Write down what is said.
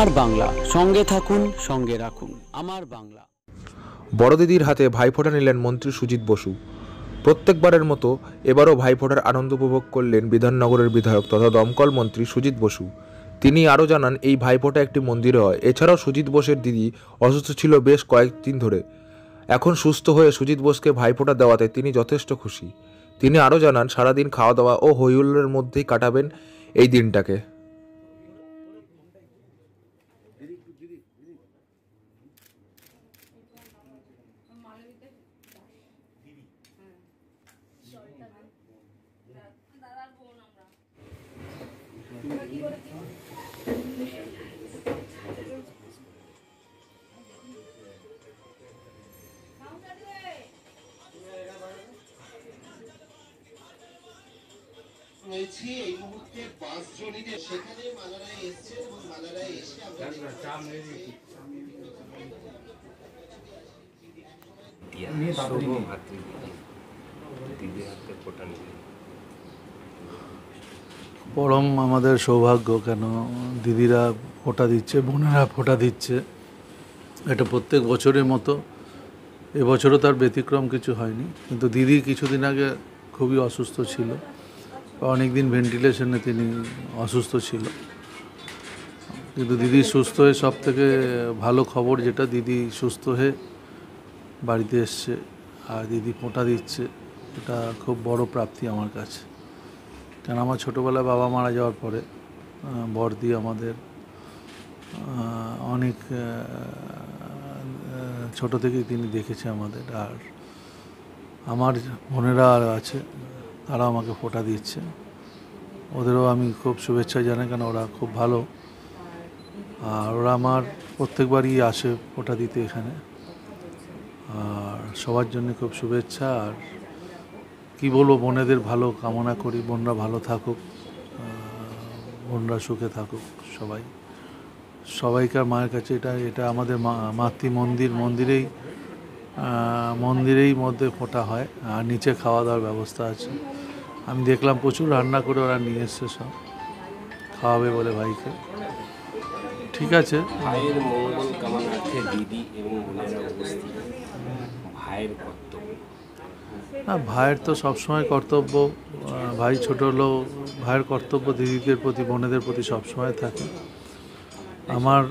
আমার বাংলা, সঙ্গে থাকুন, সঙ্গে রাখুন। আমার বাংলা। বড় দিদির হাতে ভাইফোঁটা নিলেন মন্ত্রী সুজিত বসু। প্রত্যেকবারের মতো এবারও ভাইফোঁটার আনন্দ উপভোগ করলেন বিধাননগরের বিধায়ক তথা দমকল মন্ত্রী সুজিত বসু। তিনি আরও জানান, এই ভাইফোঁটা একটি মন্দিরে হয়। এছাড়াও সুজিত বোসের দিদি অসুস্থ ছিল বেশ কয়েকদিন ধরে। এখন সুস্থ হয়ে সুজিত বোসকে ভাইফোঁটা দেওয়াতে তিনি যথেষ্ট খুশি। তিনি আরও জানান, সারাদিন খাওয়া দাওয়া ও হইহুল্লোড়ের মধ্যেই কাটাবেন এই দিনটাকে। এই মুহূর্তে 5 জনই সেখানে মালারায় এসেছে এবং মালারায় এসে আমরা পরম আমাদের সৌভাগ্য, কেন দিদিরা ফোঁটা দিচ্ছে, বোনেরা ফোঁটা দিচ্ছে। এটা প্রত্যেক বছরের মতো এবছরও তার ব্যতিক্রম কিছু হয়নি। কিন্তু দিদি কিছুদিন আগে খুবই অসুস্থ ছিল, অনেক দিন ভেন্টিলেশনে তিনি অসুস্থ ছিল। কিন্তু দিদি সুস্থ হয়ে, সব থেকে ভালো খবর যেটা, দিদি সুস্থ হয়ে বাড়িতে এসছে আর দিদি ফোঁটা দিচ্ছে। এটা খুব বড় প্রাপ্তি আমার কাছে। কেন আমার ছোটোবেলায় বাবা মারা যাওয়ার পরে বড়দি আমাদের অনেক ছোট থেকেই তিনি দেখেছে আমাদের। আর আমার বোনেরা আর আছে, তারা আমাকে ফোঁটা দিচ্ছে। ওদেরও আমি খুব শুভেচ্ছা জানাই, কেন ওরা খুব ভালো। আর ওরা আমার প্রত্যেকবারই আসে ফোঁটা দিতে এখানে। আর সবার জন্য খুব শুভেচ্ছা। আর কি বলবো, বোনেদের ভালো কামনা করি, বোনরা ভালো থাকুক, বোনরা সুখে থাকুক। সবাইকার মায়ের কাছে এটা আমাদের মাতৃ মন্দিরেই মধ্যে ফোঁটা হয়। আর নিচে খাওয়া দাওয়ার ব্যবস্থা আছে। আমি দেখলাম প্রচুর রান্না করে ওরা নিয়ে এসছে, সব খাওয়াবে বলে ভাইকে। ঠিক আছে। ভাইয়ের মঙ্গল কামনার্থে দিদি এবং বোনেরা উপস্থিত। ভাইয়ের কর্তব্য, না, ভাইয়ের তো সবসময় কর্তব্য। ভাই ছোট হলেও ভাইয়ের কর্তব্য দিদিদের প্রতি, বোনেদের প্রতি সবসময় থাকে। আমার